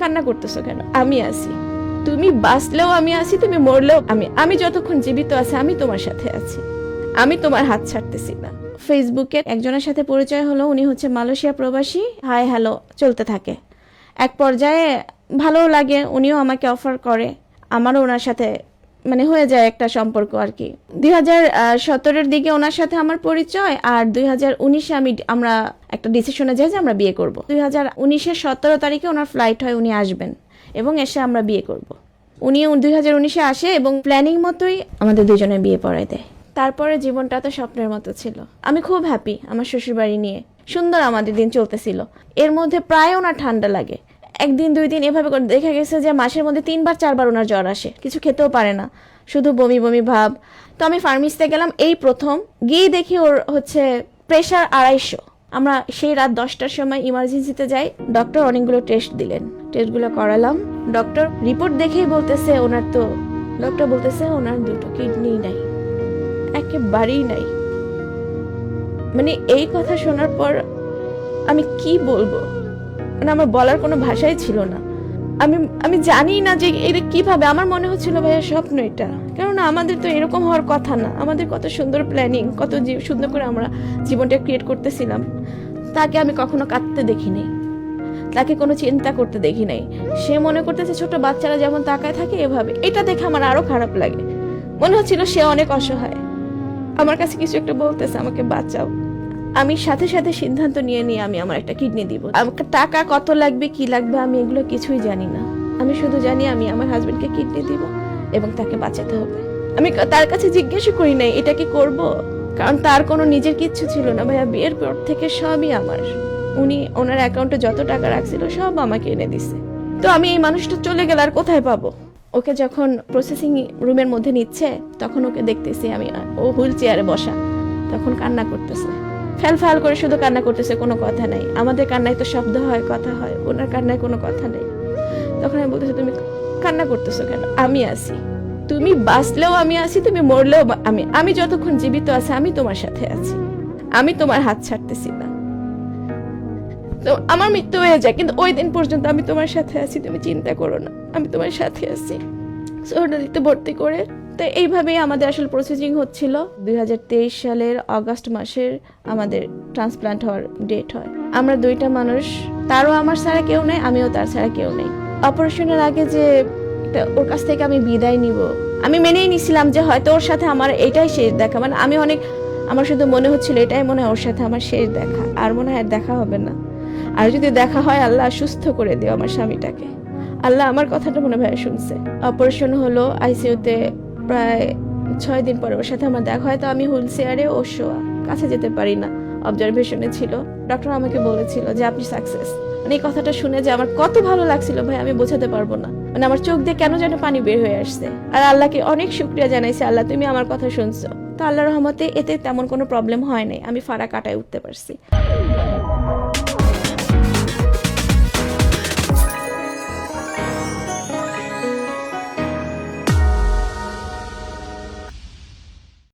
কান্না করতেছো কেন? আমি আছি, তুমি বাঁচলেও আমি আছি, তুমি মরলেও আমি যতক্ষণ জীবিত আছি আমি তোমার সাথে আছি, আমি তোমার হাত ছাড়তেছি না। ফেসবুকে একজনের সাথে পরিচয় হলো, উনি হচ্ছে মালয়েশিয়া প্রবাসী। হাই হ্যালো চলতে থাকে, এক পর্যায়ে ভালো লাগে, উনিও আমাকে অফার করে, আমারও ওনার সাথে মানে হয়ে যায় একটা সম্পর্ক আর কি। 2017-এর দিকে ওনার সাথে আমার পরিচয়, আর 2019-এ আমরা একটা ডিসিশনে যাই যে আমরা বিয়ে করব। 2019-এর 17 তারিখে ওনার ফ্লাইট হয়, উনি আসবেন এবং এসে আমরা বিয়ে করব। উনি 2019-এ আসে এবং প্ল্যানিং মতোই আমাদের দুজনের বিয়ে পড়ায় দেয়। তারপরে জীবনটা তো স্বপ্নের মতো ছিল, আমি খুব হ্যাপি আমার শ্বশুরবাড়ি নিয়ে, সুন্দর আমাদের দিন চলতেছিল। এর মধ্যে প্রায় ওনার ঠান্ডা লাগে, একদিন দুই দিন এভাবে করে দেখা গেছে যে মাসের মধ্যে 3-4বার ওনার জ্বর আসে, কিছু খেতেও পারে না, শুধু বমি বমি ভাব। তো আমি ফার্মেসিতে গেলাম এই প্রথম, গিয়ে দেখি ওর হচ্ছে প্রেশার 250। আমরা সেই রাত 10টার সময় ইমার্জেন্সিতে যাই, ডক্টর অনেকগুলো টেস্ট দিলেন, টেস্টগুলো করালাম। ডক্টর রিপোর্ট দেখেই বলতেছে ওনার দুটো কিডনি নাই, একেবারেই নাই। মানে এই কথা শোনার পর আমি কি বলবো, মানে আমার বলার কোনো ভাষাই ছিল না। আমি জানি না যে এটা কিভাবে, আমার মনে হচ্ছিল ভাইয়া স্বপ্ন এটা, কেননা আমাদের তো এরকম হওয়ার কথা না, আমাদের কত সুন্দর প্ল্যানিং, কত সুন্দর করে আমরা জীবনটা ক্রিয়েট করতেছিলাম। তাকে আমি কখনো কাঁদতে দেখি নাই, তাকে কোনো চিন্তা করতে দেখি নাই। সে মনে করতেছে ছোট বাচ্চারা যেমন তাকায় থাকে এভাবে, এটা দেখে আমার আরো খারাপ লাগে, মনে হচ্ছিল সে অনেক অসহায়, আমার কাছে কিছু একটা বলতেছে আমাকে বাঁচাও। আমি সাথে সাথে সিদ্ধান্ত নিয়ে আমি আমার একটা কিডনি দিব। আমাকে টাকা কত লাগবে কি লাগবে আমি এগুলো কিছুই জানি না, আমি শুধু জানি আমি আমার হাজবেন্ডকে কিডনি দিব এবং তাকে বাঁচাতে হবে। আমি তার কাছে জিজ্ঞাসা করি নাই এটা কি করব, কারণ তার কোনো নিজের কিচ্ছু ছিল না ভাইয়া, বিয়ের পর থেকে সবই আমার। উনি ওনার অ্যাকাউন্টে যত টাকা রাখছিল সব আমাকে এনে দিছে। তো আমি এই মানুষটা চলে গেলে আর কোথায় পাবো? ওকে যখন প্রসেসিং রুমের মধ্যে নিচ্ছে তখন ওকে দেখতেছি আমি, ও হুইল চেয়ারে বসা, তখন কান্না করতেছে, ফ্যাল করে শুধু কান্না করতেছে, কোনো কথা নাই। আমাদের কান্নায় তো শব্দ হয়, কথা হয়, ওনার কান্নায় কোনো কথা নেই। তখন আমি বলতেছি তুমি কান্না করতেছো কেন? আমি আছি, তুমি বাঁচলেও আমি আছি, তুমি মরলেও আমি যতক্ষণ জীবিত আছি আমি তোমার সাথে আছি, আমি তোমার হাত ছাড়তেছি না। তো আমার মৃত্যু হয়ে যায় কিন্তু ওই দিন পর্যন্ত আমি তোমার সাথে আছি, তুমি চিন্তা করো না, আমি তোমার সাথে আছি। সোহরাদিতে ভর্তি করে তো এইভাবেই আমাদের আসলে প্রসেসিং হচ্ছিল। 2023 সালের অগাস্ট মাসের আমাদের ট্রান্সপ্লান্ট হওয়ার ডেট হয়। আমরা দুইটা মানুষ, তারও আমার ছাড়া কেউ নেই, আমিও তার ছাড়া কেউ নেই। অপারেশনের আগে যে ওর কাছ থেকে আমি বিদায় নিব, আমি মেনেই নিছিলাম যে হয়তো ওর সাথে আমার এটাই শেষ দেখা, মানে আমার শুধু মনে হচ্ছিল এটাই মনে হয় ওর সাথে আমার শেষ দেখা, আর মনে হয় দেখা হবে না। আর যদি দেখা হয় আল্লাহ সুস্থ করে দিও আমার স্বামীটাকে। আল্লাহ আমার কথাটা মনে হয় শুনছে। অপারেশন হলো আইসিইউতে, প্রায় 6 দিন পরে ওর সাথে আমার দেখা হয়। তো আমি হুইল চেয়ারে, ও শোয়া, কাছে যেতে পারি না, অবজারভেশনে ছিল। ডক্টর আমাকে বলেছিল যে আপনি সাকসেস। মানে এই কথাটা শুনে যে আমার কত ভালো লাগছিল ভাই আমি বোঝাতে পারবো না, মানে আমার চোখ দিয়ে কেন যেন পানি বের হয়ে আসছে। আর আল্লাহকে অনেক শুকরিয়া জানাইছি, আল্লাহ তুমি আমার কথা শুনছো। তো আল্লাহর রহমতে এতে তেমন কোনো প্রবলেম হয় নাই, আমি ফাড়া কাটায় উঠতে পারছি।